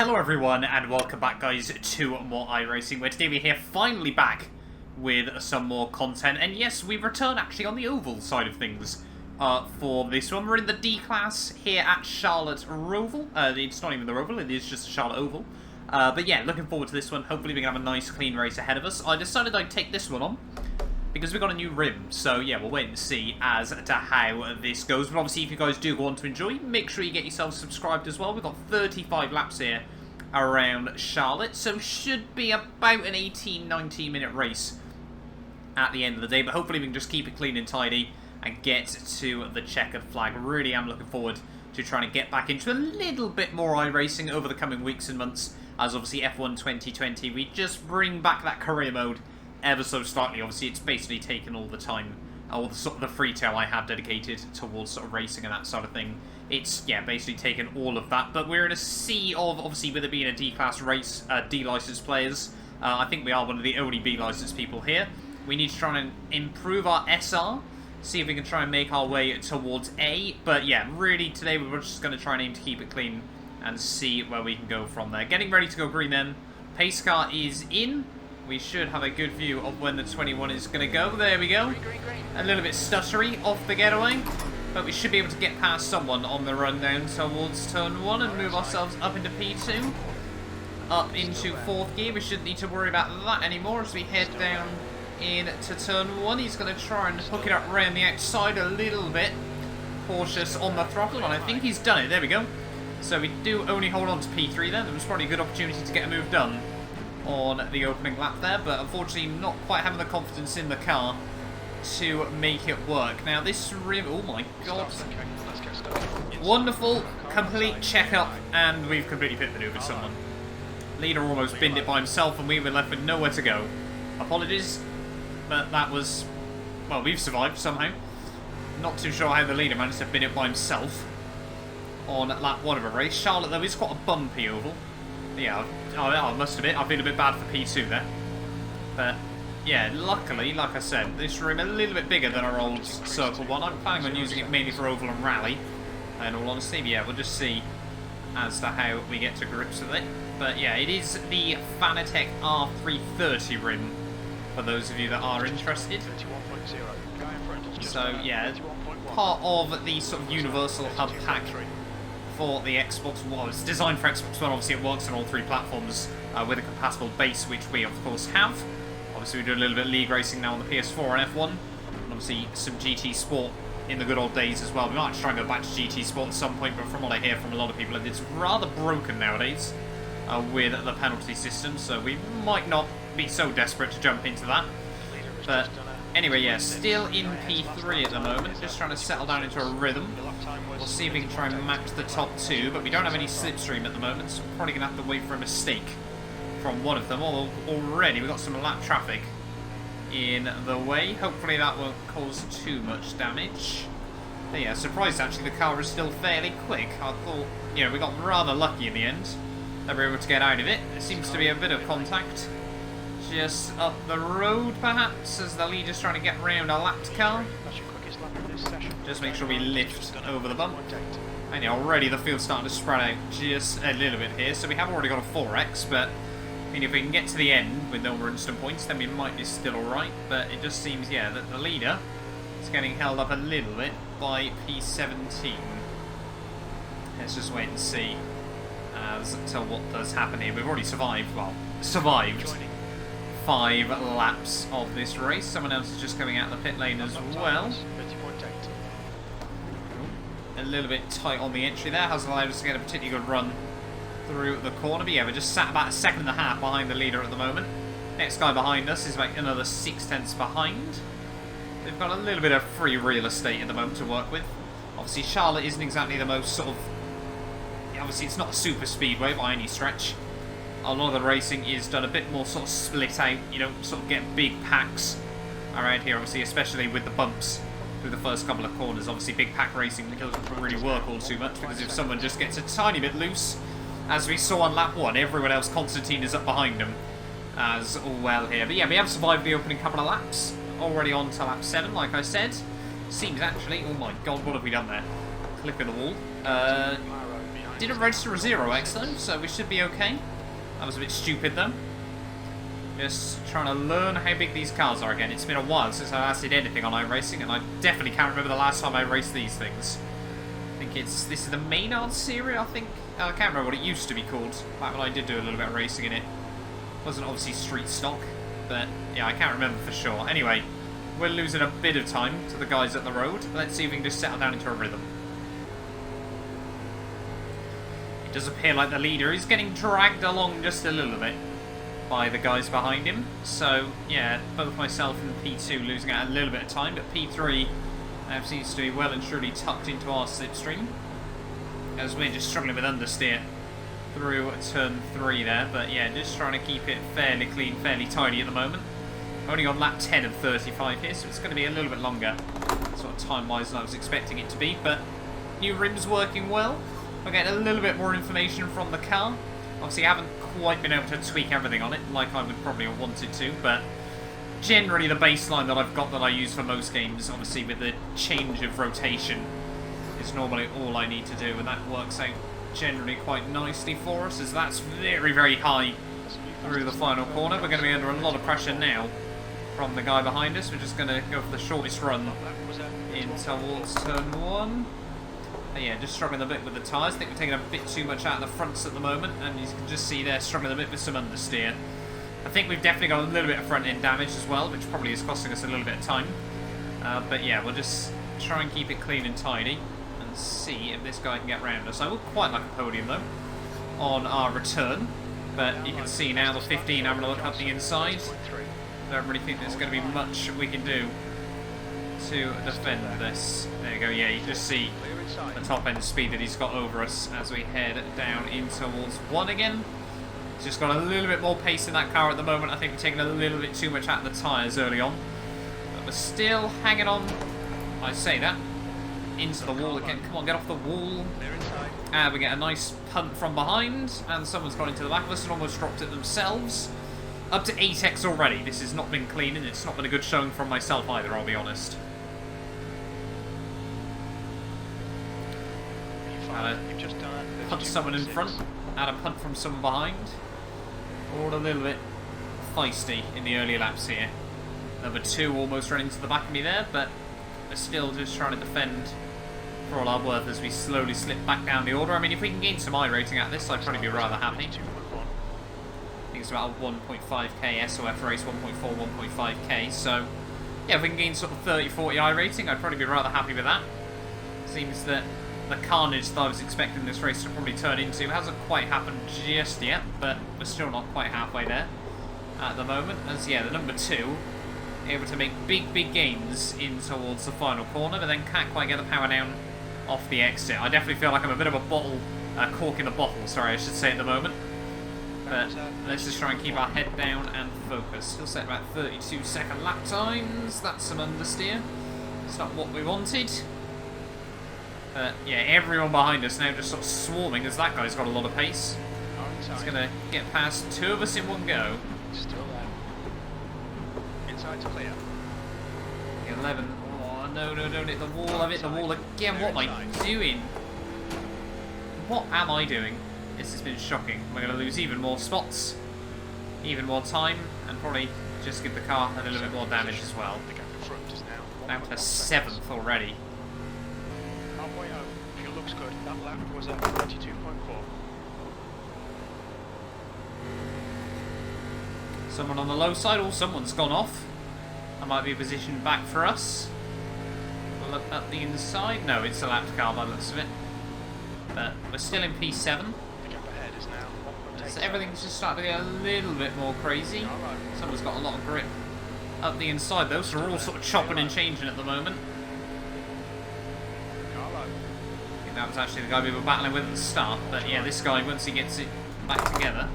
Hello everyone and welcome back guys to more iRacing, where today we're here finally back with some more content. And yes, we return actually on the oval side of things for this one. We're in the D class here at Charlotte Roval. It's not even the Roval, it is just Charlotte Oval. But yeah, looking forward to this one. Hopefully we can have a nice clean race ahead of us. I decided I'd take this one on because we got a new rim, so yeah, we'll wait and see as to how this goes. But obviously, if you guys do want to enjoy, make sure you get yourselves subscribed as well. We've got 35 laps here around Charlotte, so should be about an 18-19 minute race at the end of the day. But hopefully we can just keep it clean and tidy and get to the checkered flag. Really am looking forward to trying to get back into a little bit more iRacing over the coming weeks and months, as obviously F1 2020, we just bring back that career mode ever so slightly. Obviously, it's basically taken all the time, all the sort of the free tail I have dedicated towards sort of racing and that sort of thing. It's, yeah, basically taken all of that. But we're in a sea of, obviously, with it being a D-class race, D-licensed players. I think we are one of the only B-licensed people here. We need to try and improve our SR, see if we can try and make our way towards A. But yeah, really, today we're just going to try and aim to keep it clean and see where we can go from there. Getting ready to go green then. Pace car is in. We should have a good view of when the 21 is going to go. There we go. A little bit stuttery off the getaway, but we should be able to get past someone on the run down towards turn 1 and move ourselves up into P2. Up into 4th gear. We shouldn't need to worry about that anymore as we head down into turn 1. He's going to try and hook it up around the outside a little bit. Cautious on the throttle, and I think he's done it. There we go. So we do only hold on to P3 there. There was probably a good opportunity to get a move done on the opening lap there, but unfortunately not quite having the confidence in the car to make it work. Now this rim, oh my god, wonderful, complete check-up, and we've completely pit maneuvered someone. Leader almost binned it by himself and we were left with nowhere to go. Apologies, but that was, well, we've survived somehow. Not too sure how the leader managed to bin it by himself on lap 1 of a race. Charlotte though is quite a bumpy oval. Yeah, I must admit, I feel a bit bad for P2 there. But, yeah, luckily, like I said, this rim a little bit bigger than our old Circle 1. I'm planning on using it mainly for oval and rally, in all honesty. But yeah, we'll just see as to how we get to grips with it. But yeah, it is the Fanatec R330 rim, for those of you that are interested. So, yeah, part of the sort of universal hub pack for the Xbox One. It's designed for Xbox One. Obviously it works on all 3 platforms with a compatible base, which we of course have. Obviously we do a little bit of league racing now on the PS4 and F1, and obviously some GT Sport in the good old days as well. We might try and go back to GT Sport at some point, but from what I hear from a lot of people, it's rather broken nowadays with the penalty system, so we might not be so desperate to jump into that. But anyway, yeah, still in P3 at the moment, just trying to settle down into a rhythm. We'll see if we can try and match the top 2, but we don't have any slipstream at the moment, so we're probably going to have to wait for a mistake from one of them. Although already we've got some lap traffic in the way. Hopefully that won't cause too much damage. But yeah, surprised actually the car is still fairly quick. I thought, you know, we got rather lucky in the end that we were able to get out of it. There seems to be a bit of contact just up the road, perhaps, as the leader's trying to get around a lapped car. Just make sure we lift over the bump. And yeah, already the field's starting to spread out just a little bit here. So we have already got a 4X, but I mean, if we can get to the end with no more instant points, then we might be still alright. But it just seems, yeah, that the leader is getting held up a little bit by P17. Let's just wait and see as to what does happen here. We've already survived, well, survived 5 laps of this race. Someone else is just coming out of the pit lane as well. A little bit tight on the entry there. Has allowed us to get a particularly good run through the corner. But yeah, we're just sat about a second and a half behind the leader at the moment. Next guy behind us is like another 6/10 behind. They've got a little bit of free real estate at the moment to work with. Obviously Charlotte isn't exactly the most sort of, obviously it's not a super speedway by any stretch. A lot of the racing is done a bit more sort of split out. You don't sort of get big packs around here, obviously, especially with the bumps through the first couple of corners. Obviously big pack racing doesn't really work all too much, because if someone just gets a tiny bit loose, as we saw on lap 1, everyone else, Constantine, is up behind them as well here. But yeah, we have survived the opening couple of laps. Already on to lap 7, like I said. Seems actually, oh my god, what have we done there? Clip in the wall. didn't register a 0x though, so we should be okay. That was a bit stupid though. Just trying to learn how big these cars are again. It's been a while since I last did anything on iRacing, and I definitely can't remember the last time I raced these things. I think this is the Maynard series, I think. I can't remember what it used to be called, back when I did do a little bit of racing in it. It wasn't obviously street stock, but yeah, I can't remember for sure. Anyway, we're losing a bit of time to the guys at the road. Let's see if we can just settle down into a rhythm. It does appear like the leader is getting dragged along just a little bit by the guys behind him. So, yeah, both myself and P2 losing out a little bit of time, but P3 seems to be well and truly tucked into our slipstream, as we're just struggling with understeer through turn 3 there. But yeah, just trying to keep it fairly clean, fairly tidy at the moment. Only on lap 10 of 35 here, so it's going to be a little bit longer, sort of time-wise, than I was expecting it to be. But new rims working well. We're getting a little bit more information from the car. Obviously, I haven't quite been able to tweak everything on it like I would probably have wanted to, but generally the baseline that I've got that I use for most games, obviously with the change of rotation, is normally all I need to do, and that works out generally quite nicely for us, as that's very, very high through the final corner. We're going to be under a lot of pressure now from the guy behind us. We're just going to go for the shortest run in towards turn 1. Yeah, just struggling a bit with the tyres. I think we're taking a bit too much out of the fronts at the moment, and you can just see there struggling a bit with some understeer. I think we've definitely got a little bit of front end damage as well, which probably is costing us a little bit of time. But yeah, we'll just try and keep it clean and tidy and see if this guy can get round us. I would quite like a podium though on our return, but you can see now the 15 having a look up the inside. Don't really think there's going to be much we can do to defend this. There you go, yeah, you just see the top end speed that he's got over us as we head down in towards 1 again. He's just got a little bit more pace in that car at the moment. I think we're taking a little bit too much out of the tyres early on, but we're still hanging on. I say that. Into the wall again. Come on, get off the wall. We get a nice punt from behind, and someone's got into the back of us and almost dropped it themselves. Up to 8x already. This has not been clean, and it's not been a good showing from myself either, I'll be honest. Punt someone in front, had a punt from someone behind. All a little bit feisty in the early laps here. Number 2 almost running to the back of me there, but we're still just trying to defend for all our worth as we slowly slip back down the order. I mean, if we can gain some I rating out of this, I'd probably be rather happy. I think it's about 1.5k SOF race, 1.4, 1.5k. So, yeah, if we can gain sort of 30, 40 I rating, I'd probably be rather happy with that. Seems that the carnage that I was expecting this race to probably turn into hasn't quite happened just yet, but we're still not quite halfway there at the moment. As, yeah, the number 2, able to make big, big gains in towards the final corner, but then can't quite get the power down off the exit. I definitely feel like I'm a bit of a bottle, cork in the bottle, sorry, I should say at the moment. But let's just try and keep our head down and focus. Still set about 32-second lap times. That's some understeer. It's not what we wanted. But yeah, everyone behind us now just sort of swarming as that guy's got a lot of pace. He's going to get past 2 of us in one go. Still there. Inside to clear. 11. Oh, no, don't hit the wall. I've hit the wall again. What am I doing? What am I doing? This has been shocking. We're going to lose even more spots, even more time, and probably just give the car a little bit more damage as well. Down to 7th already. Halfway home. Fuel looks good. That lap was at 32.4. Someone on the low side, or someone's gone off. That might be positioned back for us. We'll look at the inside. No, it's a lapped car by the looks of it. But we're still in P7. So everything's just starting to get a little bit more crazy. Someone's got a lot of grip up the inside though, so we're all sort of chopping and changing at the moment. I think that was actually the guy we were battling with at the start, but yeah, this guy, once he gets it back together,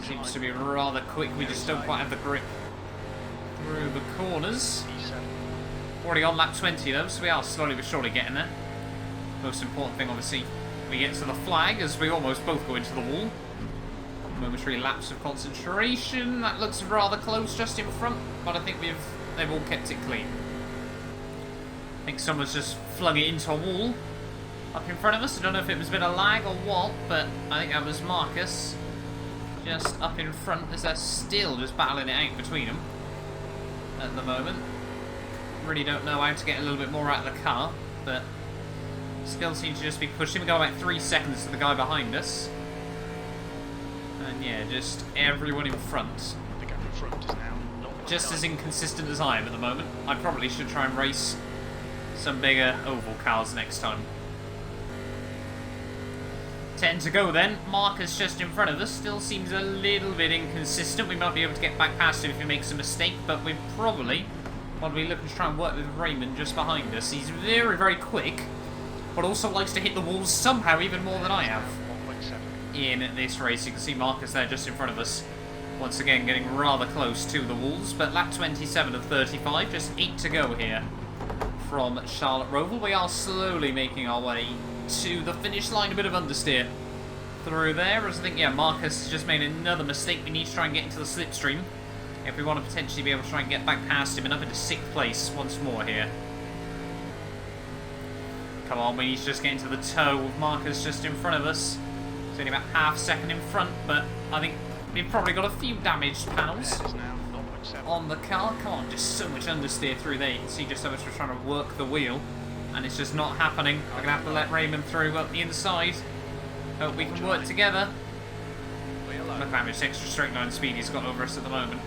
seems to be rather quick. We just don't quite have the grip through the corners. Already on lap 20 though, so we are slowly but surely getting there. Most important thing, obviously, we get to the flag as we almost both go into the wall. Momentary lapse of concentration. That looks rather close just in front, but I think they've all kept it clean. I think someone's just flung it into a wall. up in front of us. I don't know if it was a bit of lag or what, but I think that was Marcus just up in front as they're still just battling it out between them at the moment. Really don't know how to get a little bit more out of the car, but still seem to just be pushing. We got about 3 seconds to the guy behind us. And yeah, just everyone in front. The gap in front is now not Just as inconsistent as I am at the moment. I probably should try and race some bigger oval cars next time. 10 to go then. Marcus just in front of us. Still seems a little bit inconsistent. We might be able to get back past him if he makes a mistake, but we probably want to be looking to try and work with Raymond just behind us. He's very, very quick, but also likes to hit the walls somehow even more than I have in this race. You can see Marcus there just in front of us. Once again getting rather close to the walls, but lap 27 of 35. Just 8 to go here from Charlotte Roval. We are slowly making our way to the finish line. A bit of understeer through there, as I think, yeah, Marcus has just made another mistake. We need to try and get into the slipstream if we want to potentially be able to try and get back past him and up into 6th place once more here. Come on, we need to just get into the toe with Marcus just in front of us. It's only about half a second in front, but I think we've probably got a few damaged panels on the car. Come on, just so much understeer through there. You can see just how much we're trying to work the wheel, and it's just not happening. We're going to have to let Raymond through up the inside. Hope we can work together. Look at how much extra straight line speed he's got over us at the moment.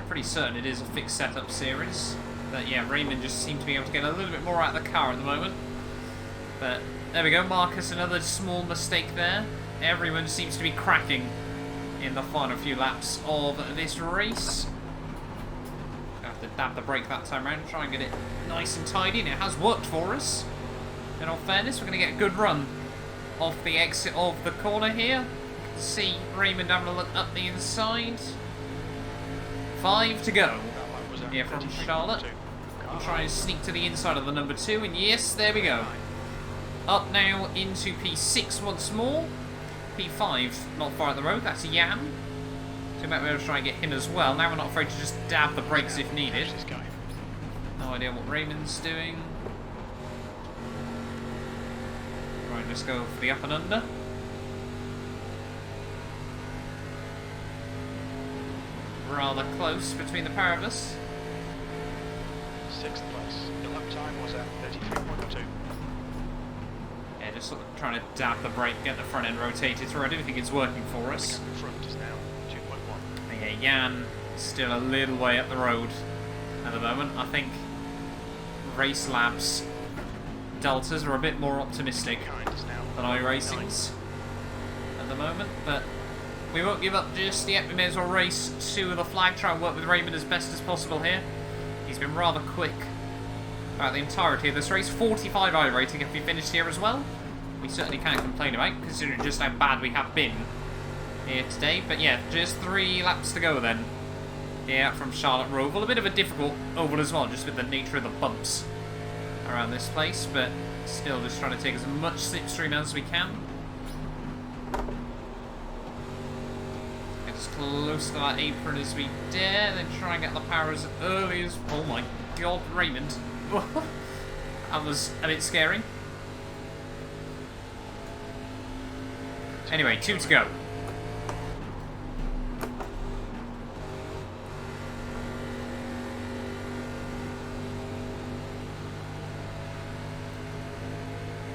Pretty certain it is a fixed setup series. But yeah, Raymond just seemed to be able to get a little bit more out of the car at the moment. But there we go, Marcus, another small mistake there. Everyone seems to be cracking in the final few laps of this race. Have to dab the brake that time around, try and get it nice and tidy, and it has worked for us. In all fairness, we're going to get a good run off the exit of the corner here. You can see Raymond having a look up the inside. 5 to go here from Charlotte. We'll try and sneak to the inside of the number 2, and yes, there we go. Up now into P6 once more. P5 not far up the road, that's Jan. So we might be able to try and get him as well. Now we're not afraid to just dab the brakes if needed. No idea what Raymond's doing. Right, let's go for the up and under. Rather close between the pair of us. 6th place. The lap time was at 33.2. Yeah, just sort of trying to dab the brake, get the front end rotated through. I do think it's working for us. The gap in front is now 2.1. Yeah, Jan still a little way up the road at the moment. I think Race Labs Deltas are a bit more optimistic than iRacing's at the moment, but we won't give up just yet. We may as well race to the flag, try and work with Raymond as best as possible here. He's been rather quick throughout the entirety of this race. 45 I rating if we finished here as well. We certainly can't complain about, considering just how bad we have been here today. But yeah, just 3 laps to go then. Yeah, from Charlotte Roval. A bit of a difficult oval as well, just with the nature of the bumps around this place, but still just trying to take as much slipstream as we can. Get as close to that apron as we dare, then try and get the power as early as... Oh my god, Raymond. That was a bit scary. Anyway, 2 to go.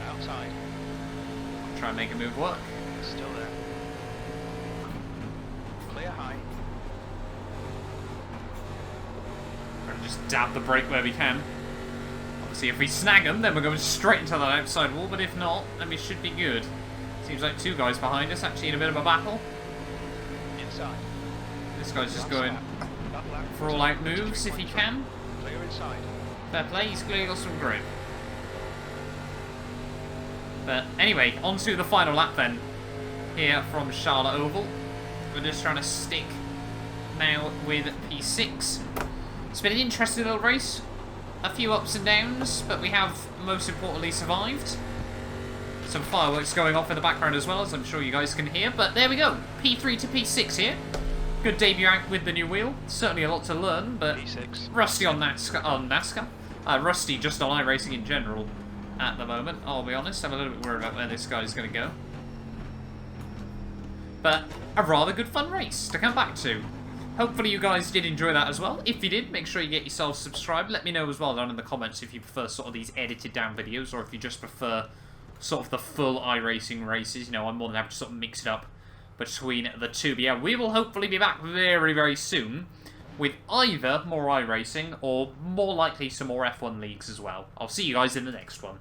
Outside. Try and make a move work. Still there. Clear high. Trying to just dab the brake where we can. Obviously, if we snag them, then we're going straight into that outside wall, but if not, then we should be good. Seems like 2 guys behind us, actually in a bit of a battle. Inside. This guy's just going for all-out moves if he can. Clear inside. Fair play, he's clearly got some grip. But anyway, on to the final lap then, here from Charlotte Oval. We're just trying to stick now with P6. It's been an interesting little race. A few ups and downs, but we have, most importantly, survived. Some fireworks going off in the background as well, as I'm sure you guys can hear. But there we go, P3 to P6 here. Good debut out with the new wheel. Certainly a lot to learn, but P6. rusty on NASCAR. Rusty just on iRacing in general at the moment, I'll be honest. I'm a little bit worried about where this guy's going to go. But a rather good fun race to come back to. Hopefully you guys did enjoy that as well. If you did, make sure you get yourselves subscribed. Let me know as well down in the comments if you prefer sort of these edited down videos, or if you just prefer sort of the full iRacing races. You know, I'm more than happy to sort of mix it up between the two. But yeah, we will hopefully be back very, very soon with either more iRacing or more likely some more F1 leagues as well. I'll see you guys in the next one.